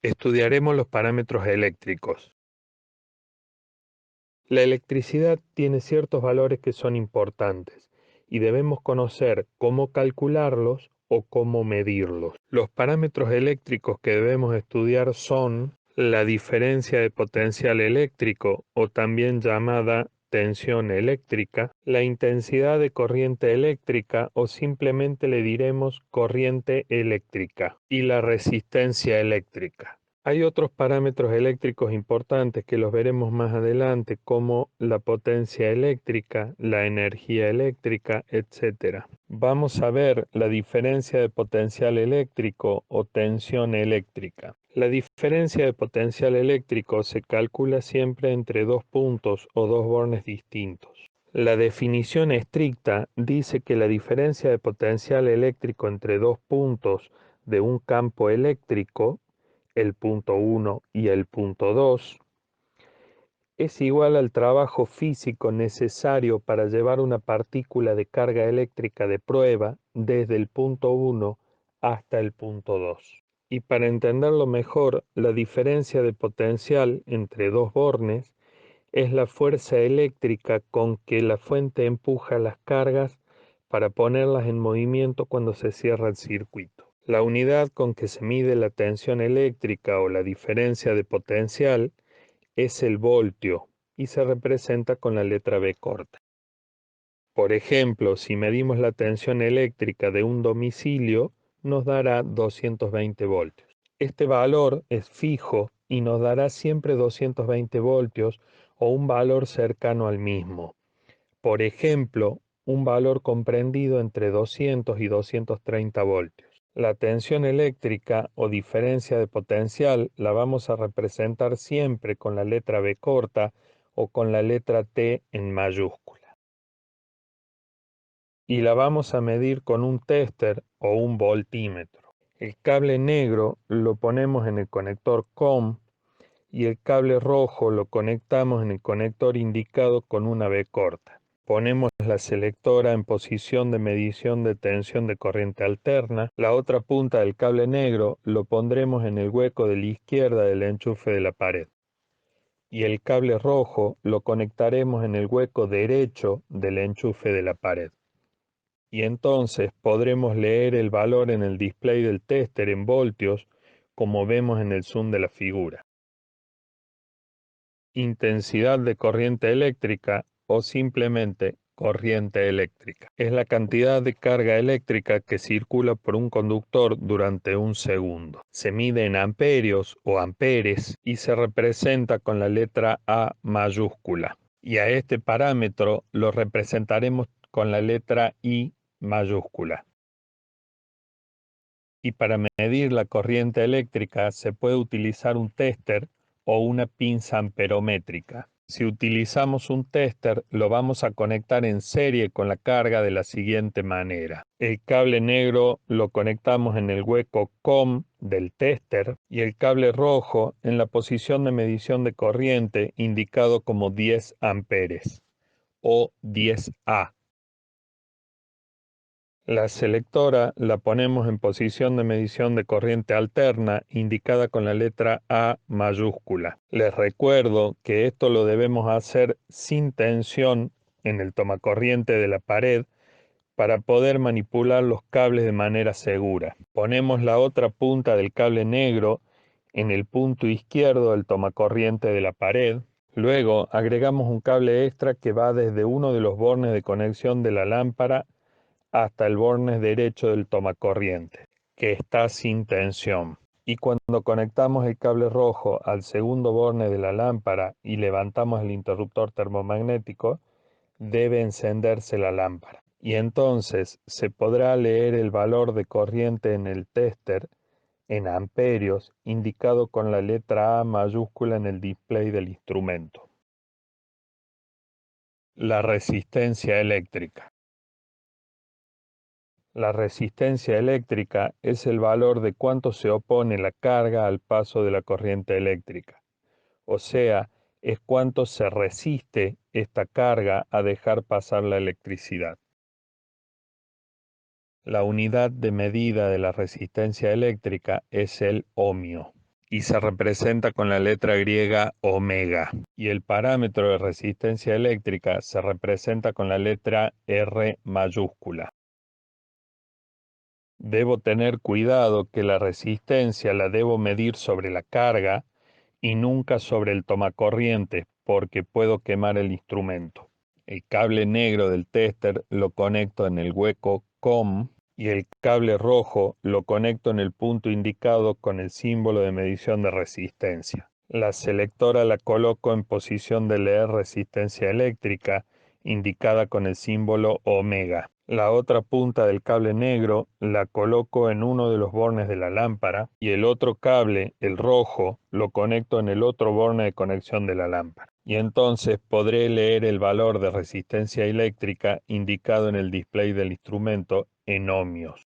Estudiaremos los parámetros eléctricos. La electricidad tiene ciertos valores que son importantes y debemos conocer cómo calcularlos o cómo medirlos. Los parámetros eléctricos que debemos estudiar son la diferencia de potencial eléctrico o también llamada tensión eléctrica, la intensidad de corriente eléctrica o simplemente le diremos corriente eléctrica y la resistencia eléctrica. Hay otros parámetros eléctricos importantes que los veremos más adelante, como la potencia eléctrica, la energía eléctrica, etc. Vamos a ver la diferencia de potencial eléctrico o tensión eléctrica. La diferencia de potencial eléctrico se calcula siempre entre dos puntos o dos bornes distintos. La definición estricta dice que la diferencia de potencial eléctrico entre dos puntos de un campo eléctrico, el punto 1 y el punto 2, es igual al trabajo físico necesario para llevar una partícula de carga eléctrica de prueba desde el punto 1 hasta el punto 2. Y para entenderlo mejor, la diferencia de potencial entre dos bornes es la fuerza eléctrica con que la fuente empuja las cargas para ponerlas en movimiento cuando se cierra el circuito. La unidad con que se mide la tensión eléctrica o la diferencia de potencial es el voltio y se representa con la letra B corta. Por ejemplo, si medimos la tensión eléctrica de un domicilio, nos dará 220 voltios. Este valor es fijo y nos dará siempre 220 voltios o un valor cercano al mismo. Por ejemplo, un valor comprendido entre 200 y 230 voltios. La tensión eléctrica o diferencia de potencial la vamos a representar siempre con la letra B corta o con la letra T en mayúscula. Y la vamos a medir con un tester o un voltímetro. El cable negro lo ponemos en el conector COM y el cable rojo lo conectamos en el conector indicado con una B corta. Ponemos la selectora en posición de medición de tensión de corriente alterna. La otra punta del cable negro lo pondremos en el hueco de la izquierda del enchufe de la pared. Y el cable rojo lo conectaremos en el hueco derecho del enchufe de la pared. Y entonces podremos leer el valor en el display del tester en voltios, como vemos en el zoom de la figura. Intensidad de corriente eléctrica o simplemente corriente eléctrica. Es la cantidad de carga eléctrica que circula por un conductor durante un segundo. Se mide en amperios o amperes y se representa con la letra A mayúscula. Y a este parámetro lo representaremos con la letra I mayúscula. Y para medir la corriente eléctrica se puede utilizar un tester o una pinza amperométrica. Si utilizamos un tester, lo vamos a conectar en serie con la carga de la siguiente manera. El cable negro lo conectamos en el hueco COM del tester y el cable rojo en la posición de medición de corriente indicado como 10 amperes o 10A. La selectora la ponemos en posición de medición de corriente alterna indicada con la letra A mayúscula. Les recuerdo que esto lo debemos hacer sin tensión en el tomacorriente de la pared para poder manipular los cables de manera segura. Ponemos la otra punta del cable negro en el punto izquierdo del tomacorriente de la pared. Luego agregamos un cable extra que va desde uno de los bornes de conexión de la lámpara hasta el borne derecho del tomacorriente, que está sin tensión. Y cuando conectamos el cable rojo al segundo borne de la lámpara y levantamos el interruptor termomagnético, debe encenderse la lámpara. Y entonces se podrá leer el valor de corriente en el tester en amperios, indicado con la letra A mayúscula en el display del instrumento. La resistencia eléctrica. La resistencia eléctrica es el valor de cuánto se opone la carga al paso de la corriente eléctrica. O sea, es cuánto se resiste esta carga a dejar pasar la electricidad. La unidad de medida de la resistencia eléctrica es el ohmio. y se representa con la letra griega omega. Y el parámetro de resistencia eléctrica se representa con la letra R mayúscula. Debo tener cuidado que la resistencia la debo medir sobre la carga y nunca sobre el tomacorriente, porque puedo quemar el instrumento. El cable negro del tester lo conecto en el hueco COM y el cable rojo lo conecto en el punto indicado con el símbolo de medición de resistencia. La selectora la coloco en posición de leer resistencia eléctrica, indicada con el símbolo omega. La otra punta del cable negro la coloco en uno de los bornes de la lámpara y el otro cable, el rojo, lo conecto en el otro borne de conexión de la lámpara. Y entonces podré leer el valor de resistencia eléctrica indicado en el display del instrumento en ohmios.